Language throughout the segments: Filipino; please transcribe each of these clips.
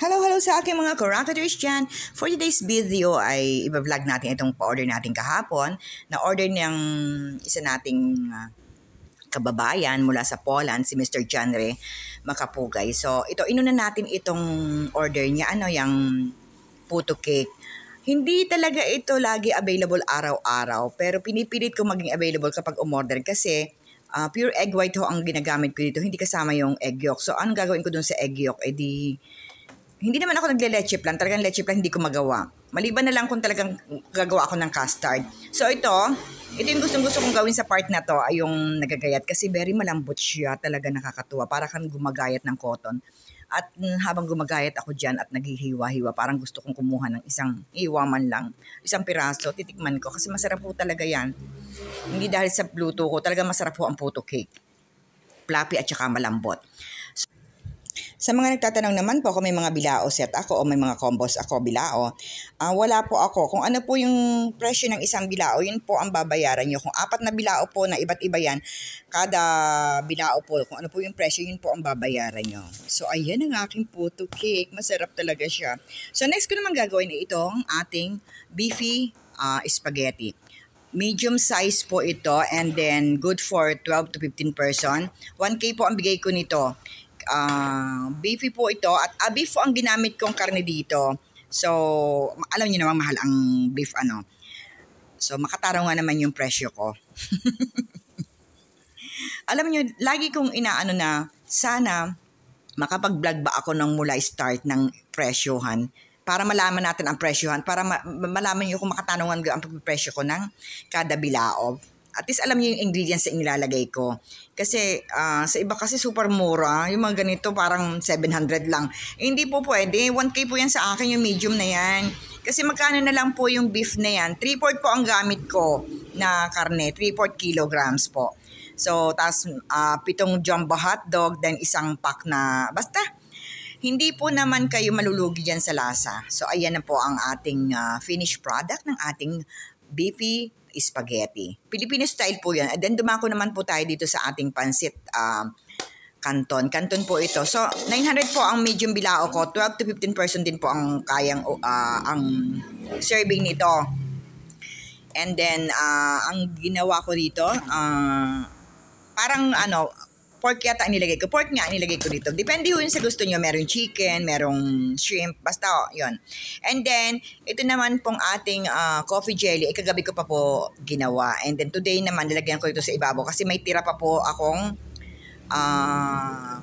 Hello sa aking mga Karakaters dyan. For today's video ay i-vlog natin itong pa-order natin kahapon na order ng isa nating kababayan mula sa Poland, si Mr. Janre Makapugay. So ito, inuna natin itong order niya, yung puto cake. Hindi talaga ito lagi available araw-araw, pero pinipilit ko maging available kapag umorder kasi pure egg white ho ang ginagamit ko dito, hindi kasama yung egg yolk. So anong gagawin ko dun sa egg yolk? Hindi naman ako nagle-leche plan. Talagang leche plan hindi ko magawa. Maliban na lang kung talagang gagawa ako ng custard. So ito yung gustong-gusto kong gawin sa part na to ay yung nagagayat kasi very malambot siya. Talaga nakakatuwa. Para kang gumagayat ng cotton. At habang gumagayat ako dyan at naghihiwa-hiwa, parang gusto kong kumuha ng isang hiwa man lang. Isang piraso, titikman ko kasi masarap po talaga yan. Hindi dahil sa luto ko, talaga masarap po ang puto cake. Fluffy at saka malambot. Sa mga nagtatanong naman po kung may mga bilao set ako o may mga combos ako bilao, wala po ako. Kung ano po yung presyo ng isang bilao, yun po ang babayaran nyo. Kung 4 na bilao po na iba't iba yan, kada bilao po, kung ano po yung presyo, yun po ang babayaran nyo. So ayan ang aking puto cake. Masarap talaga siya. So next ko naman gagawin ay itong ating beefy spaghetti. Medium size po ito and then good for 12 to 15 person. 1K po ang bigay ko nito. Beefy po ito at beef po ang ginamit kong karne dito. So, alam niyo naman mahal ang beef So, makataraw nga naman yung presyo ko. Alam niyo, lagi kong inaano na sana makapag-vlog ba ako ng mula start ng presyohan para malaman natin ang presyohan, para malaman niyo kung makatanungan ang presyo ko ng kada bilao. At least alam niyo yung ingredients na inilalagay ko. Kasi sa iba kasi super mura. Yung mga ganito parang 700 lang. Hindi po pwede. 1K po yan sa akin yung medium na yan. Kasi magkano na lang po yung beef na yan. 3/4 po ang gamit ko na karne. 3/4 kilograms po. So, tas 7 jumbo hotdog, then isang pack na basta. Hindi po naman kayo malulugi dyan sa lasa. So, ayan na po ang ating finished product ng ating beefy spaghetti. Filipino style po yan. And then dumako naman po tayo dito sa ating pansit canton. Canton po ito. So 900 po ang medium bilao ko. 12 to 15 person din po ang kayang ang serving nito. And then ang ginawa ko dito parang pork yata nilagay ko. Pork nga nilagay ko dito. Depende yun sa gusto nyo. Merong chicken, merong shrimp. Basta, yun. And then, ito naman pong ating coffee jelly. Kagabi ko pa po ginawa. And then, today naman, nilagyan ko ito sa ibabaw. Kasi may tira pa po akong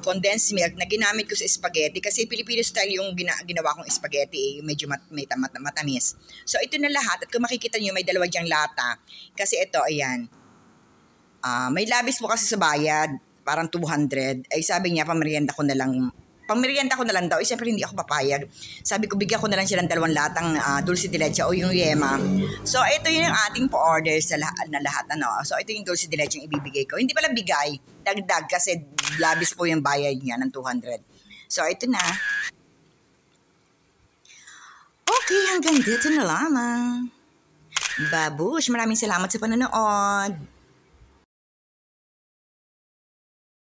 condensed milk na ginamit ko sa spaghetti. Kasi Filipino style yung ginawa kong spaghetti. Medyo may matamis. So, ito na lahat. At kung makikita nyo, may 2 dyang lata. Kasi ito, ayan. May labis po kasi sa bayad. Parang 200, ay sabi niya, pamerienda ko na lang daw. Siyempre hindi ako papayag. Sabi ko, bigyan ko na lang siya ng 2 latang dulce de leche o yung yema. So, ito yung ating pa-order sa lahat. So, ito yung dulce de leche yung ibibigay ko. Hindi pala bigay, dagdag kasi labis po yung bayad niya ng 200. So, ito na. Okay, hanggang dito na lamang. Babush, maraming salamat sa panonood.